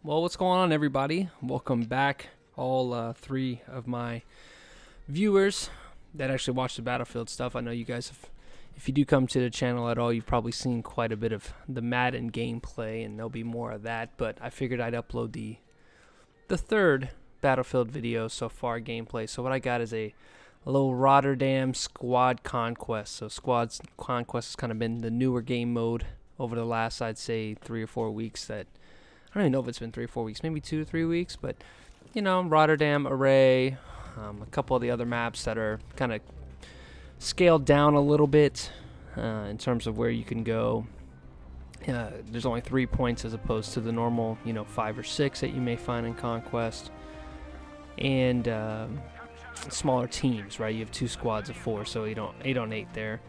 Well, what's going on, everybody? Welcome back, all three of my viewers that actually watch the Battlefield stuff. I know you guys have, if you do come to the channel at all, you've probably seen quite a bit of the Madden gameplay, and there'll be more of that, but I figured I'd upload the third Battlefield video so far, gameplay. So what I got is a little Rotterdam Squad Conquest. So Squad Conquest has kind of been the newer game mode over the last, I'd say, 3 or 4 weeks. That I don't even know if it's been 3 or 4 weeks, maybe 2 to 3 weeks, but you know, Rotterdam Array, a couple of the other maps that are kind of scaled down a little bit in terms of where you can go. There's only 3 points as opposed to the normal, 5 or 6 that you may find in Conquest, and smaller teams, right? You have 2 squads of 4, so 8 on 8 there.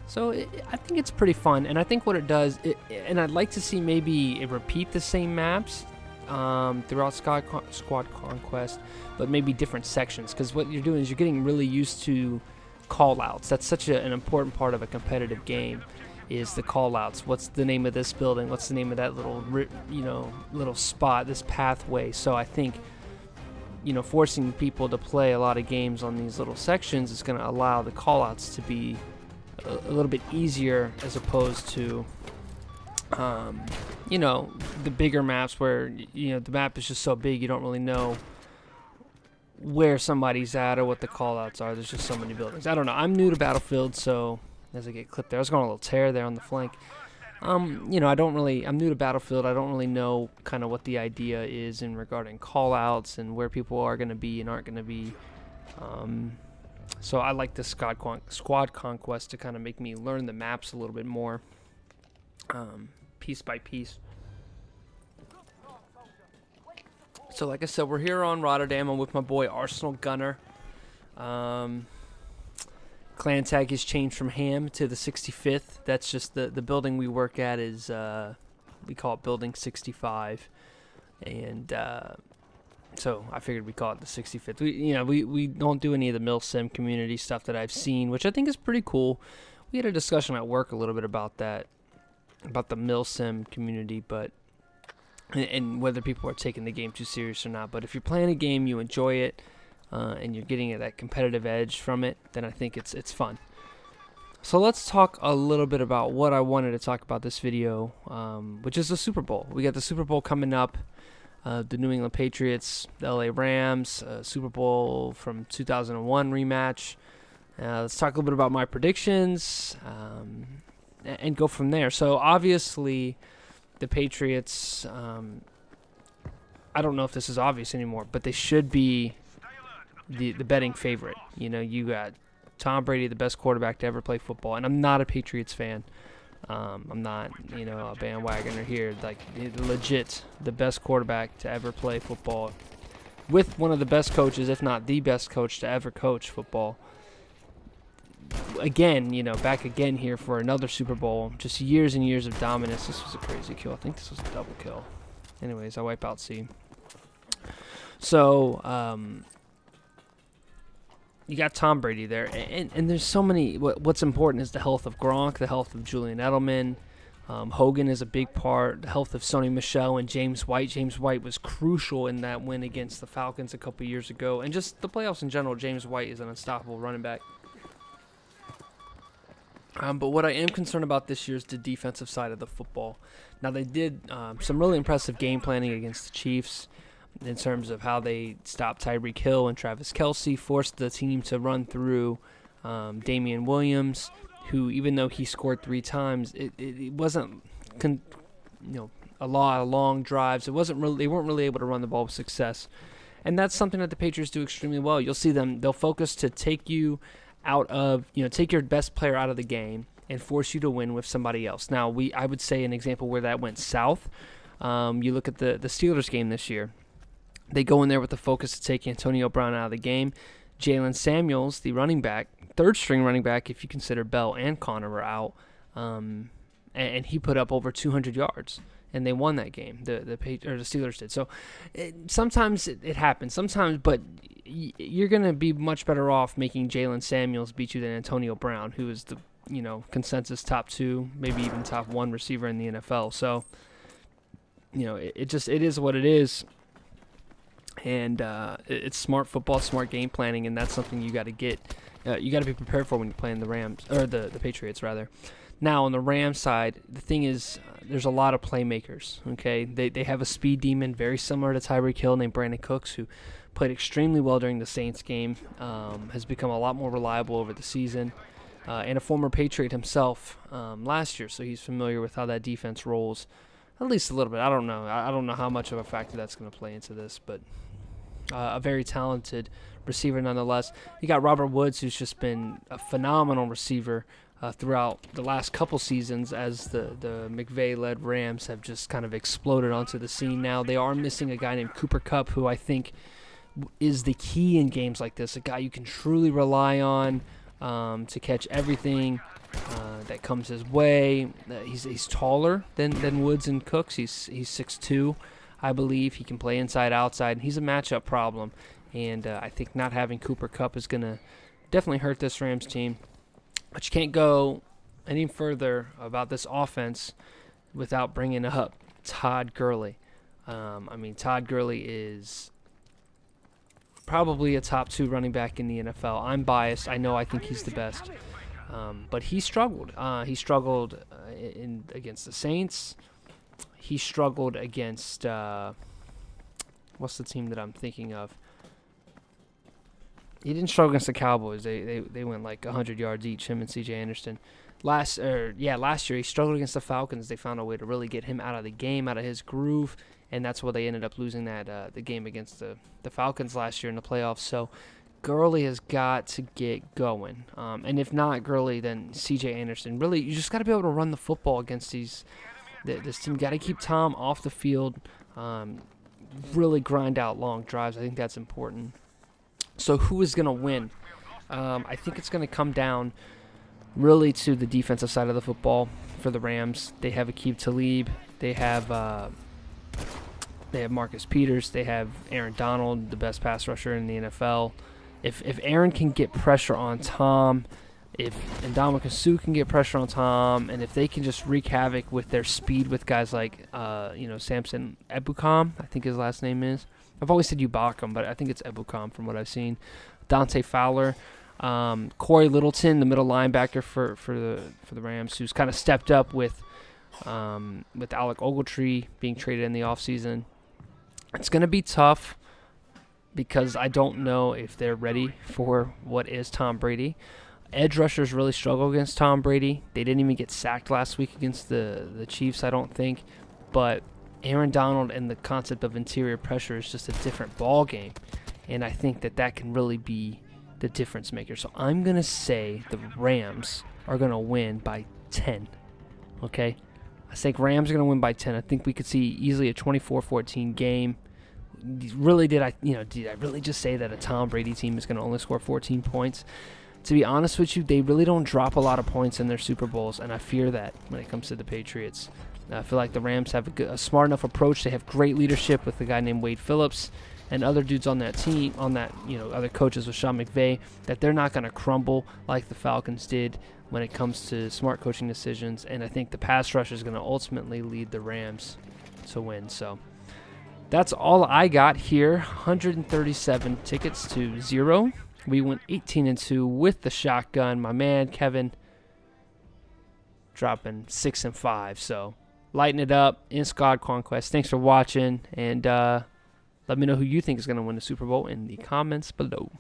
So I think it's pretty fun, and I think what it does, and I'd like to see maybe it repeat the same maps throughout Squad Conquest, but maybe different sections, because what you're doing is you're getting really used to call-outs. That's such an important part of a competitive game, is the call-outs. What's the name of this building? What's the name of that little spot, this pathway? So I think, forcing people to play a lot of games on these little sections is going to allow the call-outs to be a little bit easier, as opposed to the bigger maps where the map is just so big you don't really know where somebody's at or what the callouts are. There's just so many buildings. I don't know. I'm new to Battlefield, so as I get clipped there, I was going a little tear there on the flank. I'm new to Battlefield. I don't really know kind of what the idea is in regarding callouts and where people are going to be and aren't going to be. So I like this Squad Conquest to kind of make me learn the maps a little bit more, piece by piece. So like I said, we're here on Rotterdam. I'm with my boy Arsenal Gunner. Clan tag has changed from Ham to the 65th. That's just the building we work at is, we call it Building 65. And so I figured we call it the 65th. We don't do any of the MilSim community stuff that I've seen, which I think is pretty cool. We had a discussion at work a little bit about that, about the MilSim community, but and whether people are taking the game too serious or not. But if you're playing a game, you enjoy it, and you're getting that competitive edge from it, then I think it's fun. So let's talk a little bit about what I wanted to talk about this video, which is the Super Bowl. We got the Super Bowl coming up. The New England Patriots, the LA Rams, Super Bowl from 2001 rematch. Let's talk a little bit about my predictions and go from there. So obviously the Patriots, I don't know if this is obvious anymore, but they should be the betting favorite. You got Tom Brady, the best quarterback to ever play football, and I'm not a Patriots fan. I'm not, a bandwagoner here. Like, legit, the best quarterback to ever play football, with one of the best coaches, if not the best coach to ever coach football. Again, back again here for another Super Bowl. Just years and years of dominance. This was a crazy kill. I think this was a double kill. Anyways, I wipe out C. So, you got Tom Brady there, and there's so many. What's important is the health of Gronk, the health of Julian Edelman. Hogan is a big part. The health of Sony Michel and James White. James White was crucial in that win against the Falcons a couple years ago, and just the playoffs in general. James White is an unstoppable running back. But what I am concerned about this year is the defensive side of the football. Now, they did some really impressive game planning against the Chiefs, in terms of how they stopped Tyreek Hill and Travis Kelce, forced the team to run through Damian Williams, who, even though he scored 3 times, it wasn't a lot of long drives. They weren't really able to run the ball with success, and that's something that the Patriots do extremely well. You'll see they'll focus to take you out of, take your best player out of the game and force you to win with somebody else. Now, I would say an example where that went south. You look at the Steelers game this year. They go in there with the focus to take Antonio Brown out of the game. Jalen Samuels, the running back, third-string running back, if you consider Bell and Connor were out, and he put up over 200 yards, and they won that game. The Steelers did. So sometimes it happens. Sometimes, but you're going to be much better off making Jalen Samuels beat you than Antonio Brown, who is the consensus top 2, maybe even top 1 receiver in the NFL. So it is what it is. And it's smart football, smart game planning, and that's something you got to get. You got to be prepared for when you're playing the Rams, or the Patriots, rather. Now, on the Rams side, the thing is, there's a lot of playmakers, okay? They have a speed demon very similar to Tyreek Hill named Brandon Cooks, who played extremely well during the Saints game, has become a lot more reliable over the season, and a former Patriot himself last year, so he's familiar with how that defense rolls, at least a little bit. I don't know. I don't know how much of a factor that's going to play into this, but a very talented receiver nonetheless. You got Robert Woods, who's just been a phenomenal receiver throughout the last couple seasons as the McVay-led Rams have just kind of exploded onto the scene now. They are missing a guy named Cooper Kupp, who I think is the key in games like this, a guy you can truly rely on to catch everything that comes his way. He's taller than Woods and Cooks. He's 6'2", I believe. He can play inside, outside, and he's a matchup problem. And I think not having Cooper Kupp is going to definitely hurt this Rams team. But you can't go any further about this offense without bringing up Todd Gurley. Todd Gurley is probably a top 2 running back in the NFL. I'm biased. I think he's the best. But he struggled. He struggled against the Saints. He struggled against what's the team that I'm thinking of? He didn't struggle against the Cowboys. They went like 100 yards each, him and C.J. Anderson. Last year he struggled against the Falcons. They found a way to really get him out of the game, out of his groove, and that's why they ended up losing the game against the Falcons last year in the playoffs. So Gurley has got to get going. And if not Gurley, then C.J. Anderson. Really, you just got to be able to run the football against this team. Got to keep Tom off the field, really grind out long drives. I think that's important. So who is going to win? I think it's going to come down really to the defensive side of the football for the Rams. They have Aqib Talib. They have Marcus Peters. They have Aaron Donald, the best pass rusher in the NFL. If Aaron can get pressure on Tom, if Ndamukong Suh can get pressure on Tom, and if they can just wreak havoc with their speed with guys like Samson Ebukam, I think his last name is. I've always said Ubakam, but I think it's Ebukam from what I've seen. Dante Fowler, Corey Littleton, the middle linebacker for the Rams, who's kind of stepped up with Alec Ogletree being traded in the offseason. It's going to be tough because I don't know if they're ready for what is Tom Brady. Edge rushers really struggle against Tom Brady. They didn't even get sacked last week against the Chiefs, I don't think. But Aaron Donald and the concept of interior pressure is just a different ball game. And I think that can really be the difference maker. So I'm going to say the Rams are going to win by 10. Okay? I think Rams are going to win by 10. I think we could see easily a 24-14 game. Really, did I really just say that a Tom Brady team is going to only score 14 points? To be honest with you, they really don't drop a lot of points in their Super Bowls, and I fear that when it comes to the Patriots. I feel like the Rams have a smart enough approach. They have great leadership with a guy named Wade Phillips and other dudes on that team, other coaches with Sean McVay, that they're not going to crumble like the Falcons did when it comes to smart coaching decisions. And I think the pass rush is going to ultimately lead the Rams to win. So that's all I got here. 137 tickets to 0. We went 18-2 with the shotgun. My man Kevin dropping 6-5. So lighten it up in Squad Conquest. Thanks for watching, and let me know who you think is going to win the Super Bowl in the comments below.